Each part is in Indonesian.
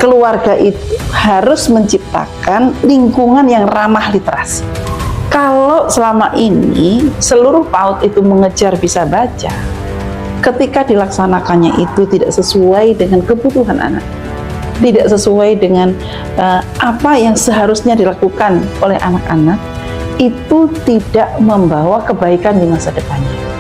keluarga itu harus menciptakan lingkungan yang ramah literasi. Kalau selama ini seluruh PAUD itu mengejar bisa baca, ketika dilaksanakannya itu tidak sesuai dengan kebutuhan anak, tidak sesuai dengan apa yang seharusnya dilakukan oleh anak-anak, itu tidak membawa kebaikan di masa depannya.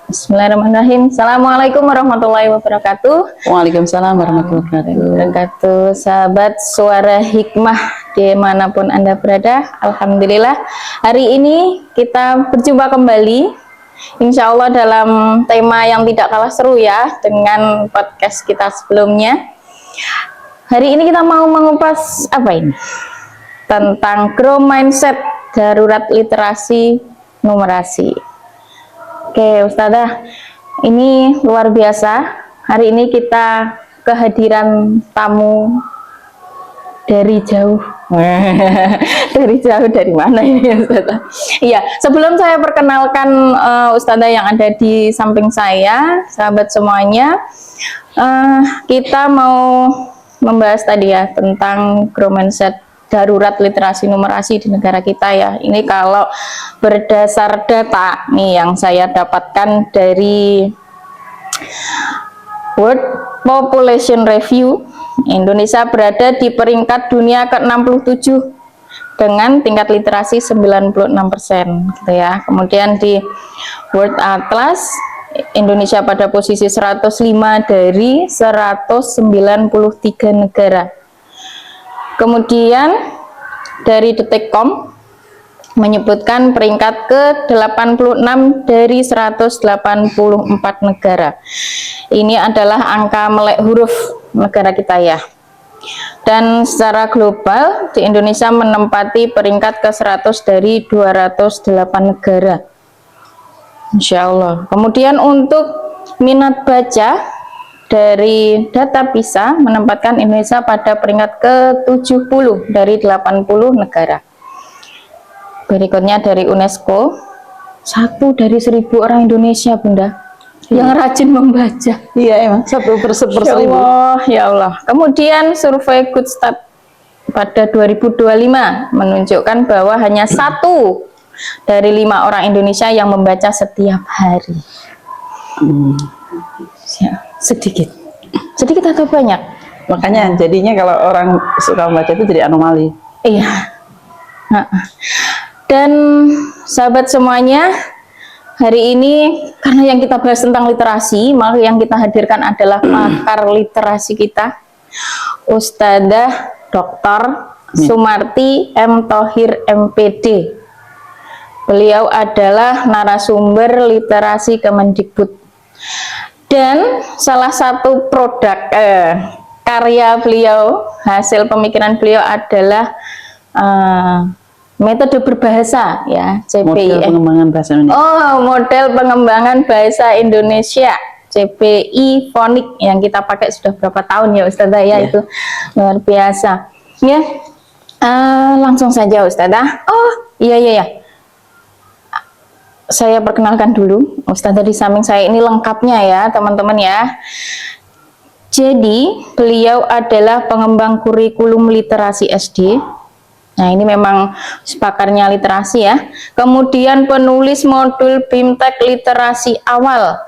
Bismillahirrahmanirrahim. Assalamualaikum warahmatullahi wabarakatuh. Waalaikumsalam warahmatullahi wabarakatuh. Sahabat Suara Hikmah dimanapun Anda berada, alhamdulillah hari ini kita berjumpa kembali, insya Allah dalam tema yang tidak kalah seru ya dengan podcast kita sebelumnya. Hari ini kita mau mengupas apa ini? Tentang growth mindset darurat literasi numerasi. Oke Ustazah, ini luar biasa. Hari ini kita kehadiran tamu dari jauh. Dari jauh, dari mana ini Ustazah? Iya, sebelum saya perkenalkan Ustazah yang ada di samping saya, sahabat semuanya, kita mau membahas tadi ya tentang growth mindset darurat literasi numerasi di negara kita ya. Ini kalau berdasar data nih yang saya dapatkan dari World Population Review, Indonesia berada di peringkat dunia ke-67 dengan tingkat literasi 96% gitu ya. Kemudian di World Atlas, Indonesia pada posisi 105 dari 193 negara. Kemudian dari Detik.com menyebutkan peringkat ke-86 dari 184 negara. Ini adalah angka melek huruf negara kita ya. Dan secara global di Indonesia menempati peringkat ke-100 dari 208 negara. Insya Allah. Kemudian untuk minat baca dari data PISA menempatkan Indonesia pada peringkat ke-70 dari 80 negara. Berikutnya dari UNESCO, 1 dari 1000 orang Indonesia Bunda yang rajin membaca. Iya emang, 1 per 1000. Ya Allah. Kemudian survei Goodstat pada 2025 menunjukkan bahwa hanya 1 dari 5 orang Indonesia yang membaca setiap hari. Ya, sedikit atau banyak? Makanya jadinya kalau orang suka membaca itu jadi anomali. Iya. Dan sahabat semuanya, hari ini karena yang kita bahas tentang literasi, maka yang kita hadirkan adalah pakar literasi kita, Ustadzah Dr. Sumarti M. Thohir MPD. Beliau adalah narasumber literasi Kemendikbud. Dan salah satu produk karya beliau, hasil pemikiran beliau adalah metode berbahasa ya, CPI. Model pengembangan bahasa Indonesia. Model pengembangan bahasa Indonesia, CPI Fonik yang kita pakai sudah berapa tahun ya Ustazah ya, itu luar biasa. Ya, langsung saja Ustazah. Iya. Saya perkenalkan dulu Ustazah di samping saya ini lengkapnya ya teman-teman ya. Jadi beliau adalah pengembang kurikulum literasi SD. Nah ini memang pakarnya literasi ya. Kemudian penulis modul BIMTEK literasi awal,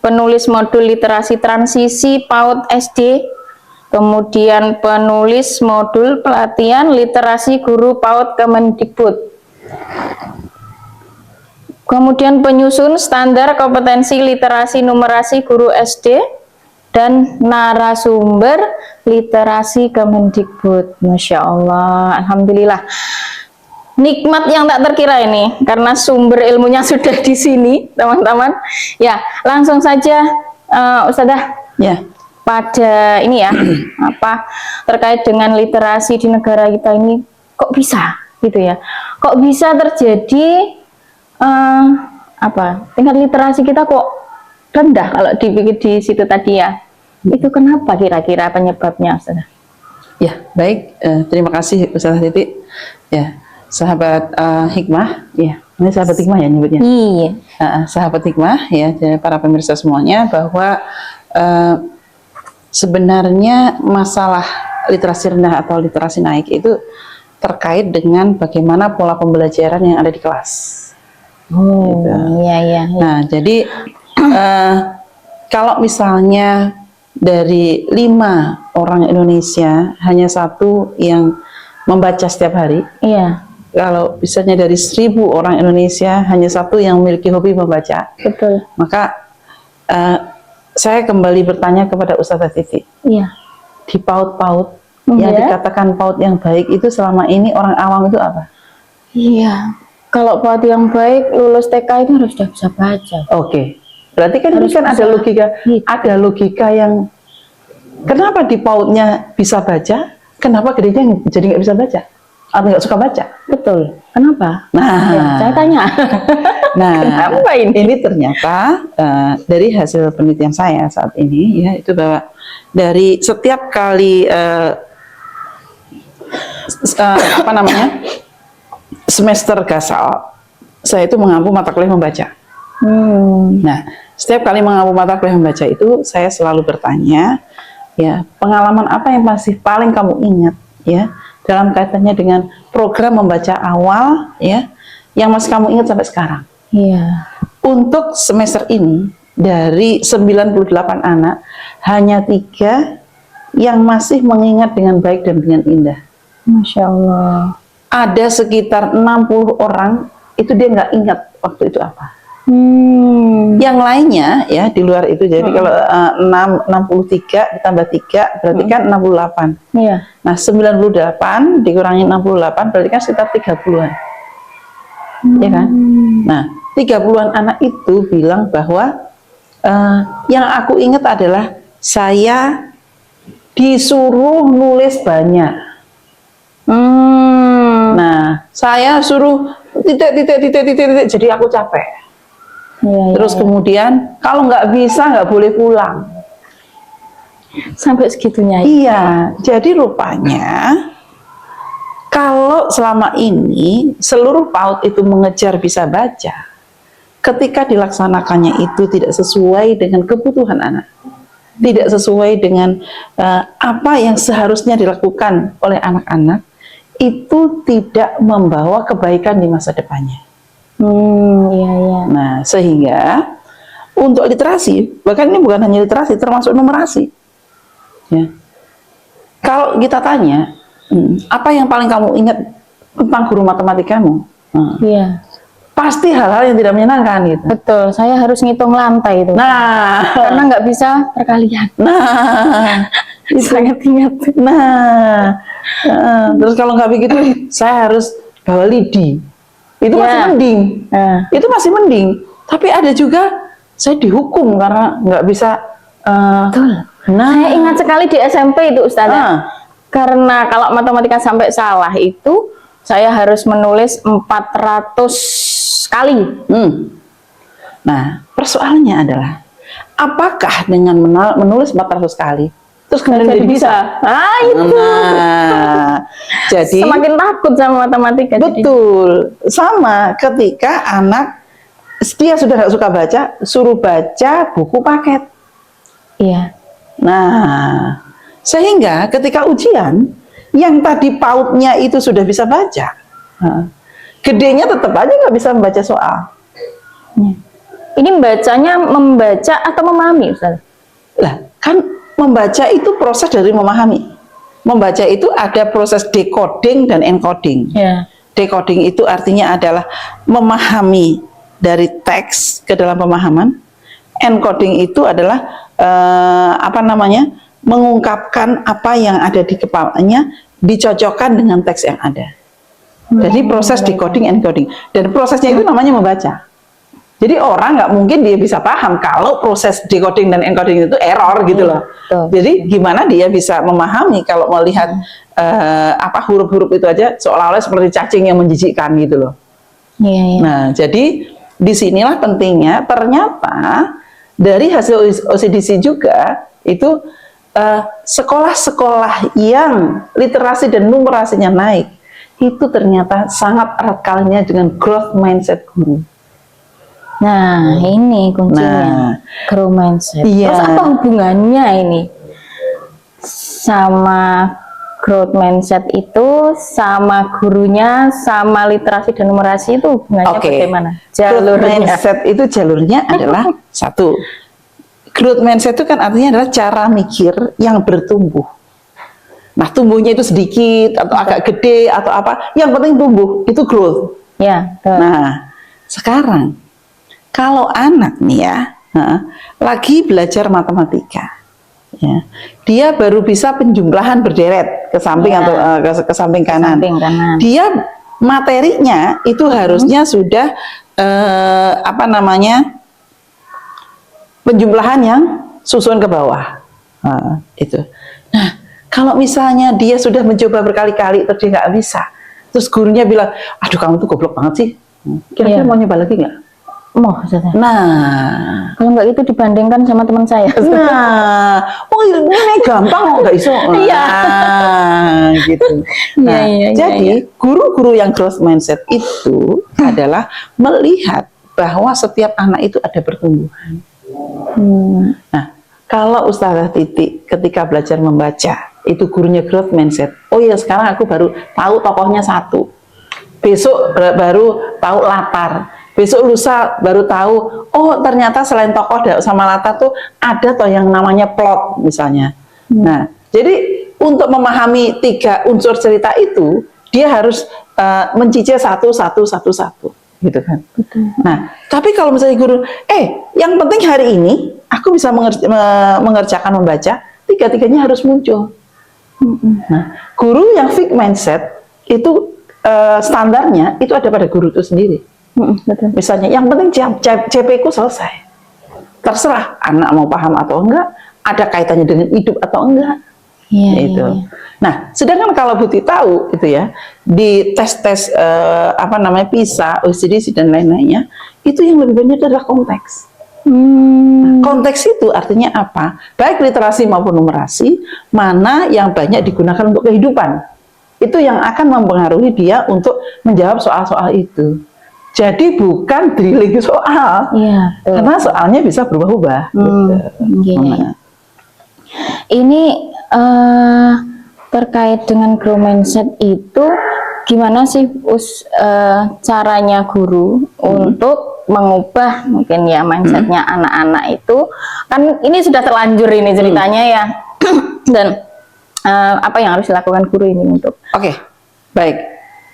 penulis modul literasi transisi PAUD SD, kemudian penulis modul pelatihan literasi guru PAUD Kemendikbud. Kemudian penyusun standar kompetensi literasi numerasi guru SD dan narasumber literasi Kemendikbud. Masya Allah, alhamdulillah. Nikmat yang tak terkira ini karena sumber ilmunya sudah di sini, teman-teman. Ya, langsung saja Ustazah. Ya. Pada ini ya, terkait dengan literasi di negara kita ini kok bisa gitu ya? Kok bisa terjadi tingkat literasi kita kok rendah kalau dipikir di situ tadi ya. Itu kenapa kira-kira penyebabnya Ustazah? Ya, baik. Terima kasih Ustazah Titi. Ya, sahabat hikmah, ya. Ini sahabat hikmah ya nyebutnya. Iya. Sahabat hikmah ya, para pemirsa semuanya, bahwa sebenarnya masalah literasi rendah atau literasi naik itu terkait dengan bagaimana pola pembelajaran yang ada di kelas. Oh, Gitu. iya, iya. Nah, jadi kalau misalnya dari 5 orang Indonesia hanya 1 yang membaca setiap hari, Iya, kalau misalnya dari 1000 orang Indonesia hanya 1 yang memiliki hobi membaca, betul. maka saya kembali bertanya kepada Ustazah Titi, Iya. di PAUD-PAUD yang Iya. dikatakan PAUD yang baik itu selama ini orang awam itu apa? Iya. Kalau PAUD yang baik, lulus TK itu harus sudah bisa baca. Oke, berarti kan ini Harus kan ada bisa. logika, Gitu. ada logika yang kenapa di PAUD-nya bisa baca, kenapa gedenya jadi nggak bisa baca atau nggak suka baca? Betul. Kenapa? Nah, Ya, saya tanya. nah, Kenapa ini? ternyata dari hasil penelitian saya saat ini ya itu bahwa dari setiap kali apa namanya semester gasal, saya itu mengampu mata kuliah membaca. Nah, setiap kali mengampu mata kuliah membaca itu saya selalu bertanya, ya pengalaman apa yang masih paling kamu ingat, ya dalam kaitannya dengan program membaca awal, ya yang masih kamu ingat sampai sekarang. Iya. Untuk semester ini dari 98 anak hanya 3 yang masih mengingat dengan baik dan dengan indah. Masya Allah. Ada sekitar 60 orang itu dia nggak ingat waktu itu apa. Yang lainnya ya di luar itu, jadi kalau 63 ditambah 3 berarti kan 68. Iya. Nah 98 dikurangi 68 berarti kan sekitar 30-an. Ya kan? Nah 30-an anak itu bilang bahwa yang aku ingat adalah saya disuruh nulis banyak. Nah, saya suruh titik, jadi aku capek. Iya, Terus iya. kemudian kalau nggak bisa nggak boleh pulang. Sampai segitunya. Iya, jadi rupanya kalau selama ini seluruh PAUD itu mengejar bisa baca, ketika dilaksanakannya itu tidak sesuai dengan kebutuhan anak, tidak sesuai dengan apa yang seharusnya dilakukan oleh anak-anak, itu tidak membawa kebaikan di masa depannya. Iya, iya. Nah, sehingga untuk literasi, bahkan ini bukan hanya literasi, termasuk numerasi. Ya. Kalau kita tanya, apa yang paling kamu ingat tentang guru matematikamu? Iya. Pasti hal-hal yang tidak menyenangkan gitu. Betul. Saya harus ngitung lantai itu. Nah, Karena nggak bisa perkalian. nah, Sangat ingat. nah, terus kalau nggak begitu, saya harus bawa lidi. Itu masih Ya. mending. Nah, Itu masih mending. Tapi ada juga saya dihukum karena nggak bisa. betul. Nah, Saya ingat sekali di SMP itu Ustazah. Karena kalau matematika sampai salah itu saya harus menulis 400 kali. Nah, persoalannya adalah apakah dengan menulis 400 kali terus kemudian jadi bisa? Ah, itu. Nah, jadi Semakin takut sama matematika. Jadi. betul. Sama ketika anak dia sudah nggak suka baca, suruh baca buku paket. Iya. Nah, sehingga ketika ujian yang tadi PAUD-nya itu sudah bisa baca, gedenya tetap aja nggak bisa membaca soal. Ini bacanya membaca atau memahami, Ustaz? Lah, kan membaca itu proses dari memahami. Membaca itu ada proses decoding dan encoding. Ya. Decoding itu artinya adalah memahami dari teks ke dalam pemahaman. Encoding itu adalah mengungkapkan apa yang ada di kepalanya, dicocokkan dengan teks yang ada. Jadi proses decoding, encoding, dan prosesnya itu namanya membaca. Jadi orang nggak mungkin dia bisa paham kalau proses decoding dan encoding itu error gitu loh. Betul. Jadi gimana dia bisa memahami kalau melihat huruf-huruf itu aja seolah-olah seperti cacing yang menjijikkan gitu loh. Iya, iya. Nah, jadi disinilah pentingnya ternyata dari hasil OCDC juga itu sekolah-sekolah yang literasi dan numerasinya naik itu ternyata sangat erat kaitannya dengan growth mindset guru. Nah, ini kuncinya. Grow mindset. Iya. Terus apa hubungannya ini? sama growth mindset itu sama gurunya sama literasi dan numerasi itu hubungannya Oke. bagaimana? Growth Jalurnya. mindset itu jalurnya adalah satu. Growth mindset itu kan artinya adalah cara mikir yang bertumbuh. Nah, tumbuhnya itu sedikit atau agak gede atau apa, yang penting tumbuh, itu growth. Ya, betul. Nah, sekarang kalau anak nih ya, lagi belajar matematika, ya, dia baru bisa penjumlahan berderet ke samping Ya. atau ke samping kanan. Samping kanan. Dia materinya itu harusnya sudah apa namanya, penjumlahan yang susun ke bawah. Itu. Nah, kalau misalnya dia sudah mencoba berkali-kali terus dia nggak bisa, terus gurunya bilang, aduh kamu tuh goblok banget sih, kira-kira Iya. mau nyoba lagi nggak? Mau Ustazah. Nah, Kalau nggak itu dibandingkan sama teman saya. oh ini gampang kok nggak iso. Iya. Nah, gitu. Nah, Iya, jadi guru-guru yang growth mindset itu adalah melihat bahwa setiap anak itu ada pertumbuhan. Nah, kalau Ustazah Titi ketika belajar membaca itu gurunya growth mindset, oh ya sekarang aku baru tahu tokohnya satu, besok baru tahu latar, besok lusa baru tahu, oh ternyata selain tokoh sama latar tuh ada toh yang namanya plot misalnya. Nah, jadi untuk memahami 3 unsur cerita itu dia harus mencicil satu, gitu kan. Nah, tapi kalau misalnya guru, yang penting hari ini aku bisa mengerjakan membaca, 3-tiganya harus muncul. Nah, guru yang fixed mindset itu standarnya itu ada pada guru itu sendiri. Betul. Misalnya, yang penting CP ku selesai. Terserah anak mau paham atau enggak, ada kaitannya dengan hidup atau enggak. Iya, Itu. iya. Nah, sedangkan kalau Buti tahu itu ya, di tes-tes apa namanya PISA, OECD dan lain-lainnya, itu yang lebih banyak adalah konteks. Konteks itu artinya apa? Baik literasi maupun numerasi, mana yang banyak digunakan untuk kehidupan. Itu yang akan mempengaruhi dia untuk menjawab soal-soal itu. Jadi bukan drilling soal, Iya, betul. karena soalnya bisa berubah-ubah. Gitu. Iya. Ini terkait dengan growth mindset itu gimana sih caranya guru untuk mengubah mungkin ya mindsetnya anak-anak itu, kan ini sudah terlanjur ini ceritanya ya dan apa yang harus dilakukan guru ini untuk Oke, baik.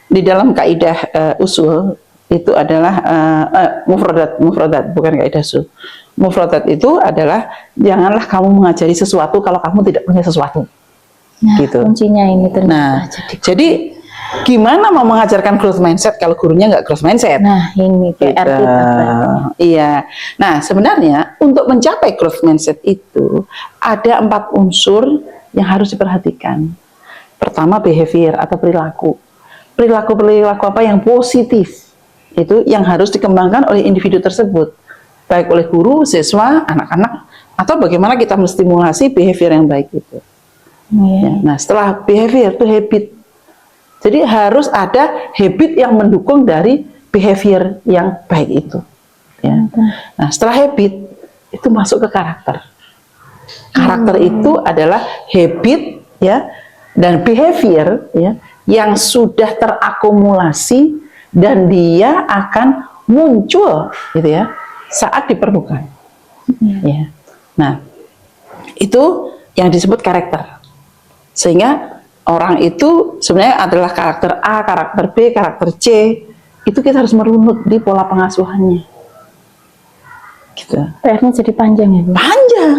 Di dalam kaidah usul itu adalah mufradat, bukan kaidah usul. Mufradat itu adalah janganlah kamu mengajari sesuatu kalau kamu tidak punya sesuatu. Gitu. kuncinya ini ternyata. Nah, jadi gimana mau mengajarkan growth mindset kalau gurunya nggak growth mindset? Nah, ini PR Gitu. kita. Iya. Nah, sebenarnya untuk mencapai growth mindset itu ada 4 unsur yang harus diperhatikan. Pertama, behavior atau perilaku. Perilaku apa yang positif itu yang harus dikembangkan oleh individu tersebut, baik oleh guru, siswa, anak-anak, atau bagaimana kita menstimulasi behavior yang baik itu. Ya, nah, setelah behavior itu habit. Jadi harus ada habit yang mendukung dari behavior yang baik itu. Ya. Nah, setelah habit itu masuk ke karakter. Karakter itu adalah habit ya dan behavior ya yang sudah terakumulasi dan dia akan muncul gitu ya saat diperlukan. Ya. Nah, itu yang disebut karakter. Sehingga orang itu sebenarnya adalah karakter A, karakter B, karakter C. Itu kita harus merunut di pola pengasuhannya. Gitu. PR-nya jadi panjang ya, Bu? Panjang.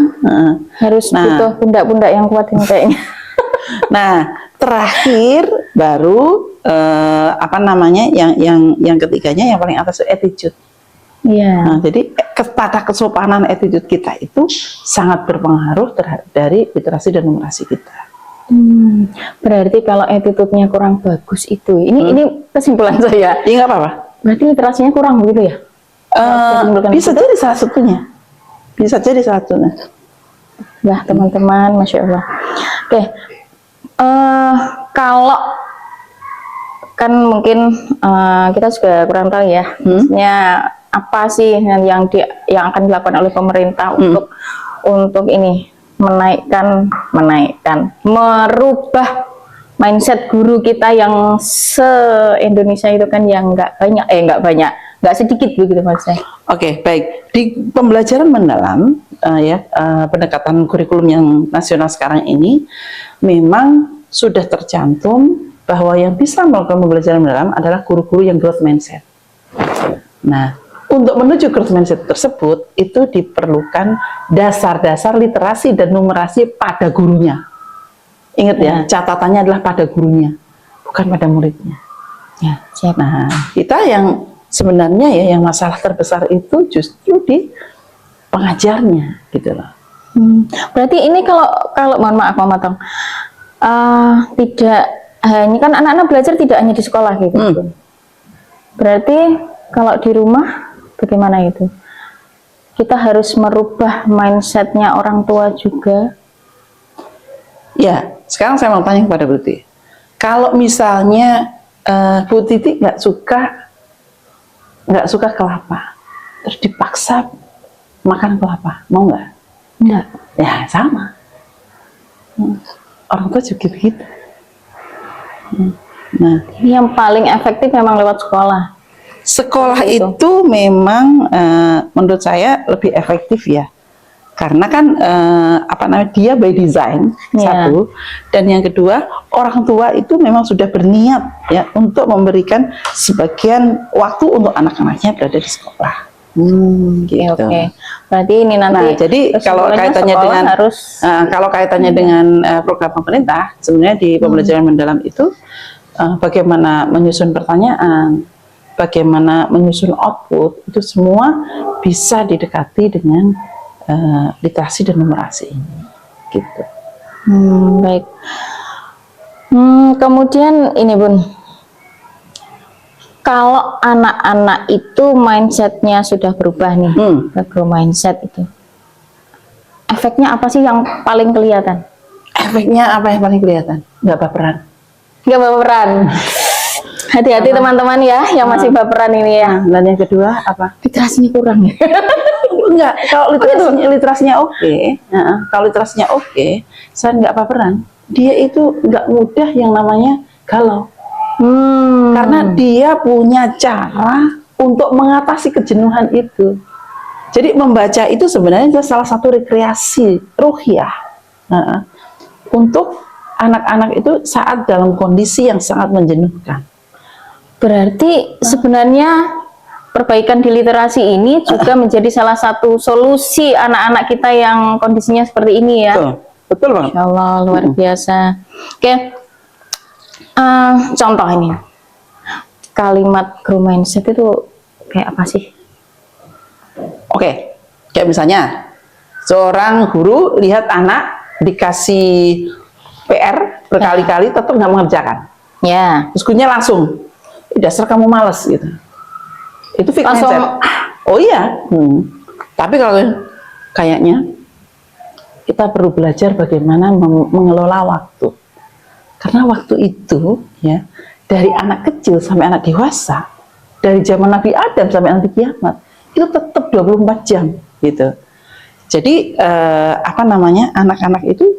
Harus butuh pundak-pundak yang kuat ini kayaknya. Nah, terakhir baru apa namanya yang ketiganya yang paling atas itu attitude. Iya. Nah, jadi pada kesopanan attitude kita itu sangat berpengaruh dari literasi dan numerasi kita. Berarti kalau attitude-nya kurang bagus itu, ini kesimpulan saya. Iya nggak apa-apa. Berarti literasinya kurang begitu ya? Bisa jadi salah satunya. Bisa jadi salah satunya. Nah, teman-teman, Masya Allah. Oke, kalau kan mungkin kita juga kurang tahu ya, maksudnya apa sih yang akan dilakukan oleh pemerintah untuk ini merubah mindset guru kita yang se-Indonesia itu kan yang nggak sedikit begitu Mas. Oke, baik. Di pembelajaran mendalam, pendekatan kurikulum yang nasional sekarang ini, memang sudah tercantum bahwa yang bisa melakukan pembelajaran mendalam adalah guru-guru yang growth mindset. Nah, untuk menuju growth mindset tersebut, itu diperlukan dasar-dasar literasi dan numerasi pada gurunya. Ingat ya, catatannya adalah pada gurunya, bukan pada muridnya. Ya, siap. Nah, kita yang sebenarnya ya, yang masalah terbesar itu justru di pengajarnya, gitu loh. Berarti ini kalau mohon maaf Mama Tong, tidak hanya kan anak-anak belajar tidak hanya di sekolah gitu. Berarti kalau di rumah bagaimana itu? Kita harus merubah mindsetnya orang tua juga. Ya, sekarang saya mau tanya kepada Bu Titi. Kalau misalnya Bu Titi nggak suka kelapa, terus dipaksa makan kelapa, mau nggak? Enggak. Ya sama. Orang tua juga begitu. Nah, Yang paling efektif memang lewat sekolah. sekolah Seperti itu memang menurut saya lebih efektif ya, karena kan dia by design satu, dan yang kedua orang tua itu memang sudah berniat ya untuk memberikan sebagian waktu untuk anak-anaknya berada di sekolah. Gitu. Oke. Berarti ini nanti. Nah, jadi kalau kaitannya dengan dengan program pemerintah, sebenarnya di pembelajaran mendalam itu bagaimana menyusun pertanyaan, bagaimana menyusun output, itu semua bisa didekati dengan literasi dan numerasi ini, gitu. Baik. Kemudian ini Bun, kalau anak-anak itu mindsetnya sudah berubah nih, ke growth mindset itu, efeknya apa sih yang paling kelihatan? Efeknya apa yang paling kelihatan? Nggak baperan. Nggak baperan. Hati-hati teman-teman ya, yang masih baperan ini ya. Dan yang kedua apa? Literasinya kurang. Enggak, kalau literasinya oke, kalau literasinya oke, saya nggak baperan. Dia itu nggak mudah yang namanya galau. Karena dia punya cara untuk mengatasi kejenuhan itu. Jadi membaca itu sebenarnya itu salah satu rekreasi ruhiyah untuk anak-anak itu saat dalam kondisi yang sangat menjenuhkan. Berarti sebenarnya perbaikan di literasi ini juga menjadi salah satu solusi anak-anak kita yang kondisinya seperti ini ya. Betul banget. Insya Allah luar biasa. Oke. Contoh ini, kalimat growth mindset itu kayak apa sih? Oke, kayak misalnya seorang guru lihat anak dikasih PR berkali-kali tetap nggak mengerjakan. Ya. Terus gurunya langsung, dasar kamu males gitu. Itu fixed Langsung, mindset. Oh iya. Tapi kalau kayaknya kita perlu belajar bagaimana mengelola waktu. Karena waktu itu ya, dari anak kecil sampai anak dewasa, dari zaman Nabi Adam sampai nanti kiamat, itu tetap 24 jam gitu. Jadi anak-anak itu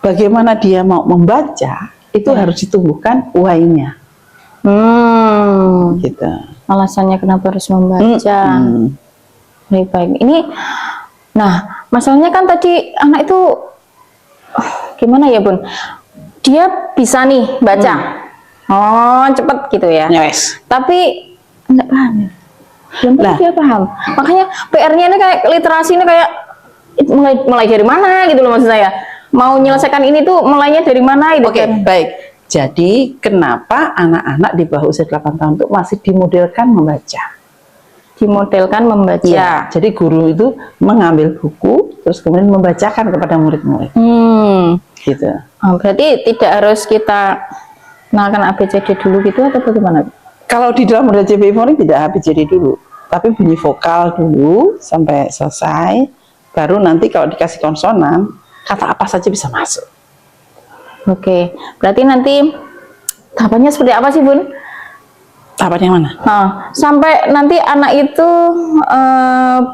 bagaimana dia mau membaca itu harus ditumbuhkan why-nya. Gitu. Alasannya kenapa harus membaca. Baik-baik. Ini, nah masalahnya kan tadi anak itu gimana ya Bun? Dia bisa nih baca, cepet gitu ya. Yes. Tapi enggak paham. Belum tentu dia paham. Makanya PR-nya ini kayak literasi ini kayak mulai dari mana gitu loh maksud saya. Mau menyelesaikan ini tuh mulainya dari mana gitu. Oke, baik. Jadi kenapa anak-anak di bawah usia 8 tahun itu masih dimodelkan membaca? Dimodelkan membaca. Ya, jadi guru itu mengambil buku terus kemudian membacakan kepada murid-murid. Gitu. Berarti tidak harus kita kenalkan ABCD dulu gitu atau bagaimana? Kalau di dalam model JPI Polri tidak ABCD dulu, tapi bunyi vokal dulu sampai selesai, baru nanti kalau dikasih konsonan, kata apa saja bisa masuk. Oke, berarti nanti tahapannya seperti apa sih Bun? Tahapan yang mana? Sampai nanti anak itu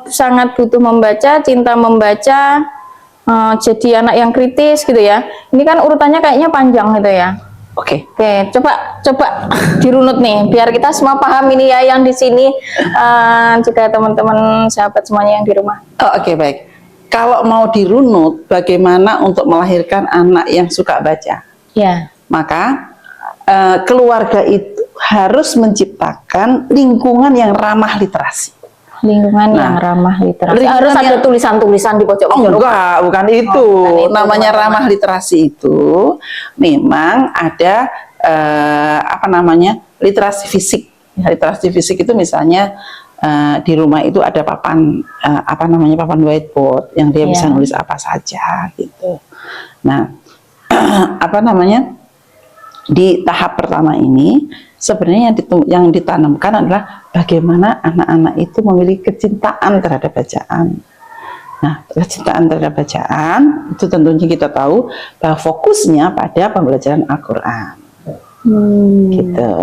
sangat butuh membaca, cinta membaca, jadi anak yang kritis gitu ya. Ini kan urutannya kayaknya panjang gitu ya. Oke. Oke, coba dirunut nih, biar kita semua paham ini ya yang di sini, juga teman-teman sahabat semuanya yang di rumah. Oke, baik. Kalau mau dirunut, bagaimana untuk melahirkan anak yang suka baca? Ya. Maka keluarga itu harus menciptakan lingkungan yang ramah literasi. Lingkungan yang ramah literasi. Harus ada tulisan-tulisan di pojok. Enggak, bukan itu. Bukan itu. Namanya ramah literasi itu memang ada literasi fisik. Literasi fisik itu misalnya di rumah itu ada papan papan whiteboard yang dia bisa nulis apa saja gitu. Nah, di tahap pertama ini sebenarnya yang ditanamkan adalah bagaimana anak-anak itu memiliki kecintaan terhadap bacaan. Nah, kecintaan terhadap bacaan itu tentunya kita tahu bahwa fokusnya pada pembelajaran Al-Quran. Gitu.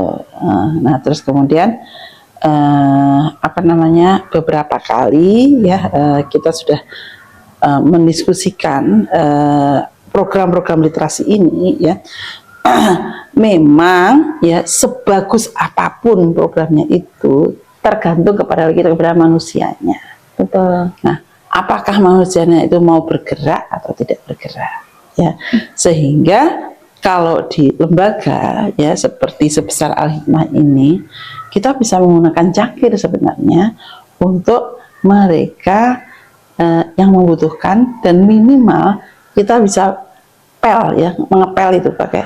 Nah, terus kemudian beberapa kali ya kita sudah mendiskusikan program-program literasi ini ya. Memang ya sebagus apapun programnya itu tergantung kepada manusianya. Betul. Nah, apakah manusianya itu mau bergerak atau tidak bergerak ya. Sehingga kalau di lembaga ya seperti sebesar Al-Hikmah ini kita bisa menggunakan cangkir sebenarnya untuk mereka yang membutuhkan, dan minimal kita bisa mengepel itu pakai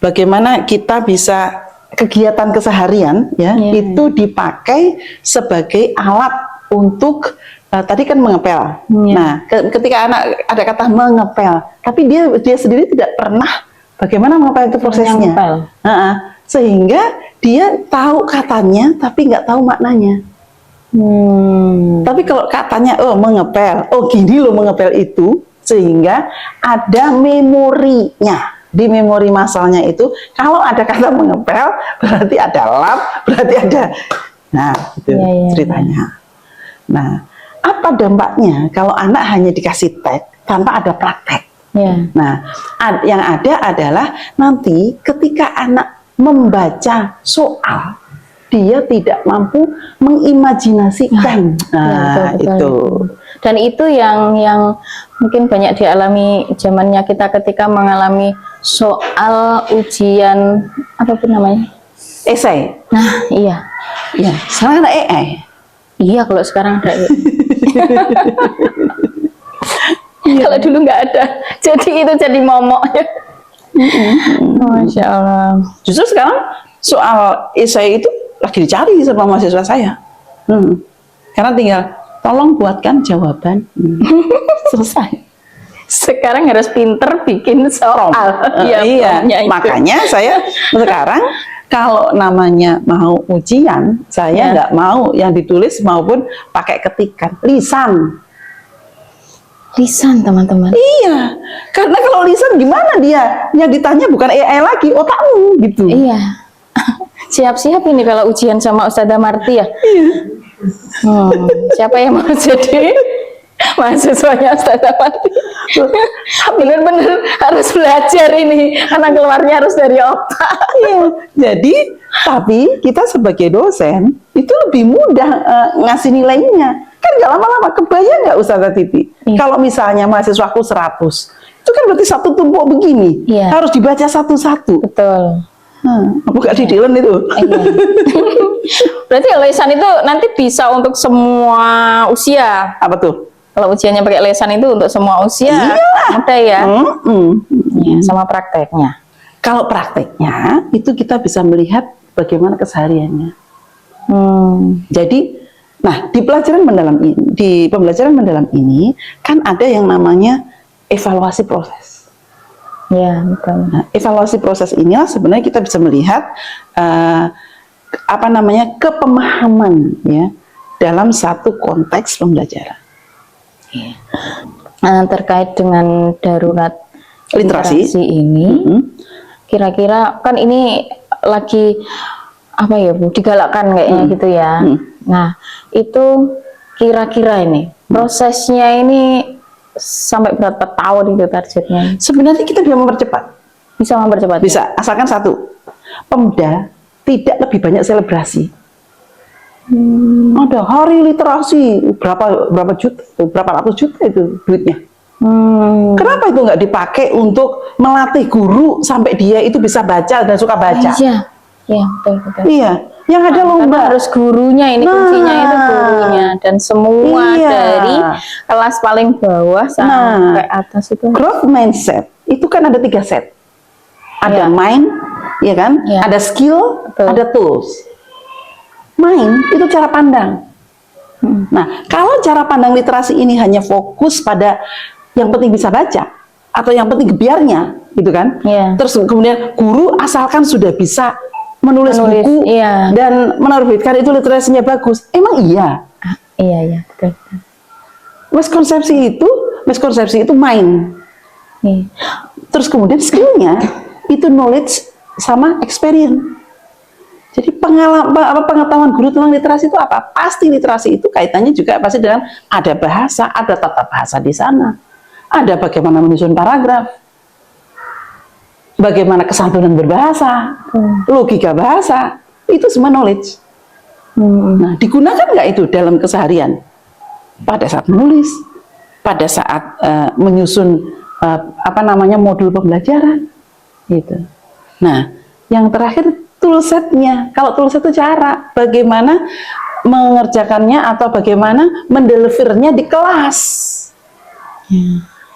bagaimana kita bisa kegiatan keseharian ya itu dipakai sebagai alat untuk tadi kan mengepel. Nah, ketika anak ada kata mengepel, tapi dia sendiri tidak pernah bagaimana mengepel itu prosesnya. Sehingga dia tahu katanya tapi nggak tahu maknanya. Tapi kalau katanya mengepel, gini loh mengepel itu, sehingga ada memorinya. Di memori masalnya itu kalau ada kata mengepel berarti ada lap, berarti ada itu ceritanya. Nah, apa dampaknya kalau anak hanya dikasih teks tanpa ada praktek? Nah, yang ada adalah nanti ketika anak membaca soal dia tidak mampu mengimajinasikan. Itu. Dan itu yang mungkin banyak dialami zamannya kita ketika mengalami soal ujian apapun namanya. Esai. Nah, iya. Ya, sekarang ada AI. Iya, kalau sekarang ada. Kalau dulu nggak ada. Jadi itu jadi momok. Masya Allah. Justru sekarang soal esai itu lagi dicari sama mahasiswa saya. Karena tinggal tolong buatkan jawaban. Selesai. Sekarang harus pinter bikin soal. Iya. Makanya saya sekarang kalau namanya mau ujian, saya nggak mau yang ditulis maupun pakai ketikan, lisan. Lisan, teman-teman. Iya. Karena kalau lisan gimana dia? Yang ditanya bukan AI lagi, otakmu gitu. Iya. Siap-siap ini kalau ujian sama Ustazah Marti ya. Siapa yang mau jadi mahasiswanya Ustazah Marti? Bener-bener harus belajar ini, karena keluarnya harus dari otak. Jadi, tapi kita sebagai dosen itu lebih mudah ngasih nilainya. Kan nggak lama-lama, kebayang nggak Ustazah Titi? Kalau misalnya mahasiswaku 100, itu kan berarti satu tumpuk begini, harus dibaca satu-satu. Betul. Bukan di Dylan itu. Berarti lesan itu nanti bisa untuk semua usia. Apa tuh? Kalau ujiannya pakai lesan itu untuk semua usia. Mudah ya. Sama prakteknya. Kalau prakteknya itu kita bisa melihat bagaimana kesehariannya. Jadi, nah di pembelajaran mendalam ini kan ada yang namanya evaluasi proses. Ya, betul. Nah, evaluasi proses inilah sebenarnya kita bisa melihat kepemahaman ya dalam satu konteks pembelajaran. Terkait dengan darurat literasi ini, kira-kira kan ini lagi apa ya Bu, digalakkan kayaknya gitu ya. Nah, itu kira-kira ini prosesnya ini sampai berapa tahun itu targetnya? Sebenarnya kita bisa mempercepat. Bisa mempercepat? Bisa, asalkan satu, Pemda tidak lebih banyak selebrasi. Ada hari literasi berapa juta, berapa ratus juta itu duitnya. Kenapa itu nggak dipakai untuk melatih guru sampai dia itu bisa baca dan suka baca? Iya, iya betul. Iya, yang ada Karena lomba. harus gurunya ini, kuncinya itu gurunya, dan semua Iya. dari kelas paling bawah sampai atas itu. Growth mindset itu kan ada 3 set. Ada Iya. mind, ya kan? Iya. Ada skill, Betul. ada tools. Mind itu cara pandang. Nah, kalau cara pandang literasi ini hanya fokus pada yang penting bisa baca atau yang penting gebiarnya, gitu kan? Iya. Terus kemudian guru asalkan sudah bisa menulis buku iya. dan menerbitkan itu literasinya bagus. Emang iya? Iya, betul. Miskonsepsi itu mind. Iya. Terus kemudian skillnya itu knowledge sama experience. Jadi pengetahuan guru tentang literasi itu apa? Pasti literasi itu kaitannya juga pasti dengan ada bahasa, ada tata bahasa di sana. Ada bagaimana menyusun paragraf, bagaimana kesantunan berbahasa, logika bahasa, itu semua knowledge. Nah, digunakan nggak itu dalam keseharian? Pada saat menulis, pada saat menyusun modul pembelajaran, gitu. Nah, yang terakhir toolsetnya. Kalau toolset itu cara bagaimana mengerjakannya atau bagaimana mendelivernya di kelas.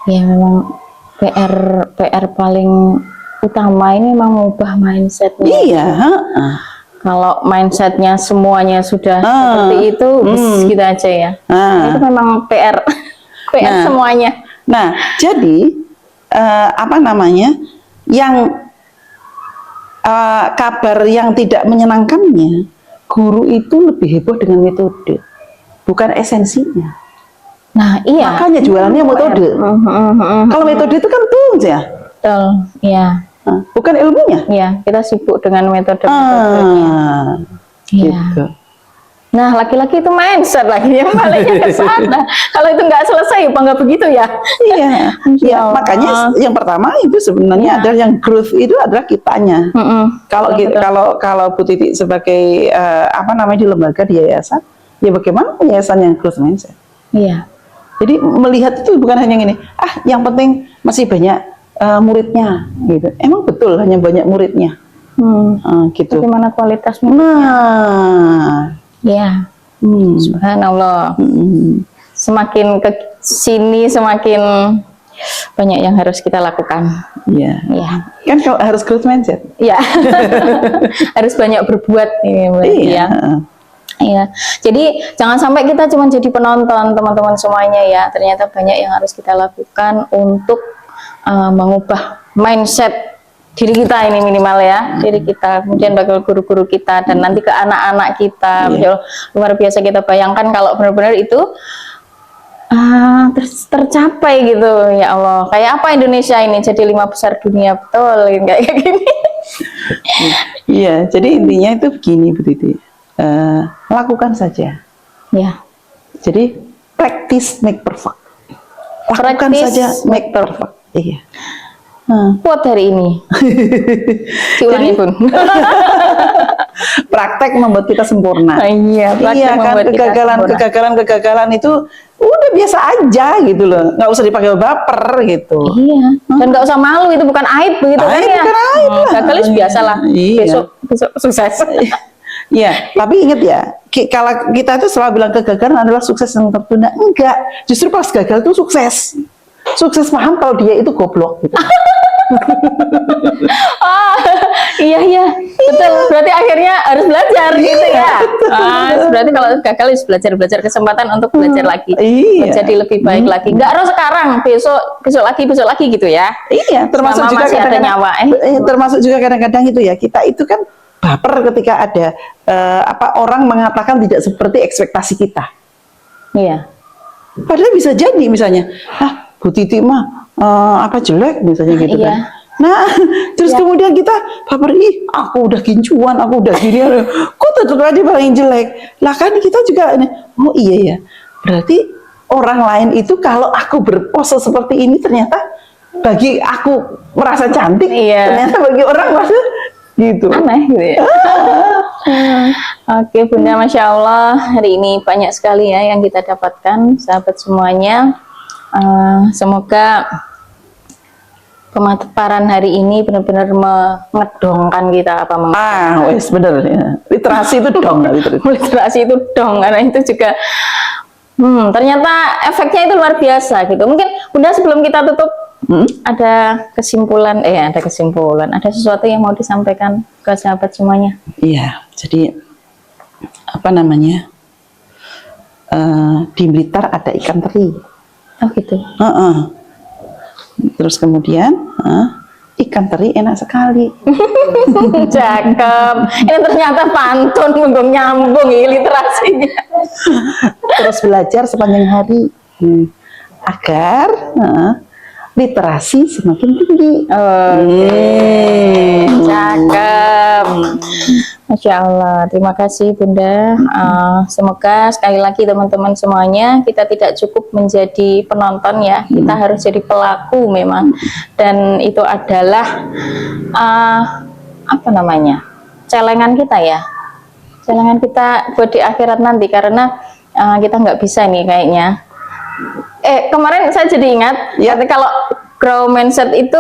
Ya memang PR paling utama ini memang mengubah mindsetnya. Iya. Kalau mindsetnya semuanya sudah seperti itu, gitu aja ya. Itu memang PR semuanya. Nah, jadi yang kabar yang tidak menyenangkannya, guru itu lebih heboh dengan metode, bukan esensinya. Nah, iya. Makanya jualannya metode. Kalau metode itu kan tools ya. Betul, iya. Bukan ilmunya. Iya, kita sibuk dengan metode-metodenya. Iya. Gitu. Nah, laki-laki itu mindset lagi yang baliknya ke sana. Kalau itu nggak selesai, apa nggak begitu ya? Iya, ya, makanya yang pertama itu sebenarnya adalah yang growth itu adalah kitanya. Kalau Bu Titi sebagai di lembaga di yayasan, ya bagaimana yayasan yang growth mindset? Iya. Jadi melihat itu bukan hanya gini, yang penting masih banyak muridnya, gitu. Emang betul hanya banyak muridnya, gitu. Bagaimana kualitasnya? Nah, ya, subhanallah. Semakin ke sini semakin banyak yang harus kita lakukan. iya. Iya. Kan kalau harus growth mindset. Iya. Harus banyak berbuat ini, berarti Iya. ya. Iya. Jadi jangan sampai kita cuma jadi penonton, teman-teman semuanya ya. Ternyata banyak yang harus kita lakukan untuk mengubah mindset diri kita ini minimal ya, diri kita, kemudian bagi guru-guru kita, dan nanti ke anak-anak kita. Iya. Luar biasa kita bayangkan kalau benar-benar itu tercapai gitu, ya Allah. Kayak apa Indonesia ini jadi 5 besar dunia, betul kayak gini. Iya, jadi intinya itu begini Bu Titi, lakukan saja. Ya. Jadi practice make perfect. Lakukan Practice saja make perfect. Iya. Quote hari ini. Diulangi Bun. Praktek membuat kita sempurna. Iya, Iya kan, kegagalan itu udah biasa aja gitu loh, nggak usah dipakai baper gitu. Iya, dan nggak usah malu, itu bukan aib begitu kan ya. Bukan aib lah. Gagal itu biasa lah. Iya. Besok sukses. Iya, tapi ingat ya, kalau kita itu selalu bilang kegagalan adalah sukses yang tertunda. Enggak, justru pas gagal itu sukses. Sukses paham kalau dia itu goblok gitu. Iya, betul. Berarti akhirnya harus belajar gitu ya. Berarti kalau gagal harus belajar kesempatan untuk belajar lagi, menjadi lebih baik lagi. Enggak harus sekarang, besok lagi gitu ya. Iya, termasuk juga masih ada nyawa. Termasuk juga kadang-kadang itu ya, kita itu kan baper ketika ada orang mengatakan tidak seperti ekspektasi kita. Iya. Padahal bisa jadi misalnya, Bu Titi mah jelek misalnya gitu iya. kan. Nah, terus kemudian kita baper, ih, aku udah gincuan, aku udah gini, kok tetap aja paling jelek. Lah kan kita juga ini, oh iya ya, berarti orang lain itu kalau aku berpose seperti ini ternyata bagi aku merasa cantik, Iya. ternyata bagi orang merasa gitu. Aneh gitu ya. Oke Bunda, Masya Allah, hari ini banyak sekali ya yang kita dapatkan, sahabat semuanya. Semoga pemaparan hari ini benar-benar mengedongkan kita apa Wes bener ya. Literasi itu dong, literasi itu dong, karena itu juga ternyata efeknya itu luar biasa gitu. Mungkin Bunda sebelum kita tutup ada kesimpulan, ada sesuatu yang mau disampaikan ke sahabat semuanya. Iya, jadi apa namanya, di Blitar ada ikan teri. Oh gitu. Terus kemudian ikan teri enak sekali. Cakep. Ini ternyata pantun nyambung ya literasinya. Terus belajar sepanjang hari agar literasi semakin tinggi. Cakep. Masya Allah, terima kasih Bunda. Semoga sekali lagi teman-teman semuanya, kita tidak cukup menjadi penonton ya, kita harus jadi pelaku memang. Dan itu adalah apa namanya, celengan kita ya, celengan kita buat di akhirat nanti, karena kita nggak bisa nih kayaknya. Kemarin saya jadi ingat, ya, kalau grow mindset itu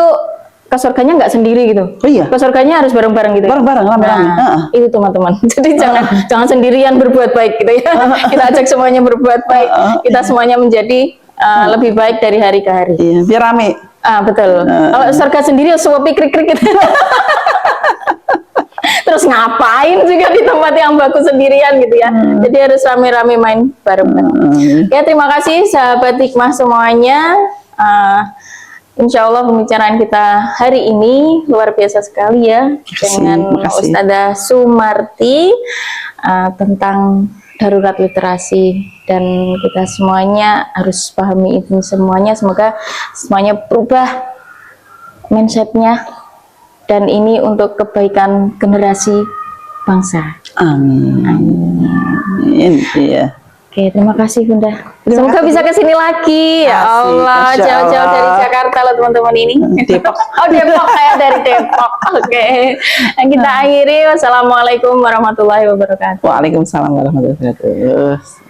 ke surganya nggak sendiri gitu. Oh iya. Ke surganya harus bareng-bareng gitu. Bareng-bareng, rame-rame. Itu teman-teman. Jadi jangan sendirian berbuat baik gitu ya. Kita ajak semuanya berbuat baik. Kita semuanya menjadi lebih baik dari hari ke hari. Iya, biar rame. Betul. Kalau surga sendiri suapi krik-krik gitu. Terus ngapain juga di tempat yang bagus sendirian gitu ya. Jadi harus rame-rame main bareng-bareng. Ya, terima kasih sahabat hikmah semuanya. Insya Allah pembicaraan kita hari ini luar biasa sekali ya, dengan Ustadzah Sumarti tentang darurat literasi, dan kita semuanya harus pahami itu semuanya. Semoga semuanya berubah mindsetnya, dan ini untuk kebaikan generasi bangsa. Amin. Amin. Iya. Oke, terima kasih Bunda. Semoga bisa ke sini lagi. Ya Allah, jauh-jauh dari Jakarta loh teman-teman ini. Depok. Oh, Depok, kayak dari Depok. Oke. Kita akhiri. Wassalamualaikum warahmatullahi wabarakatuh. Waalaikumsalam warahmatullahi wabarakatuh.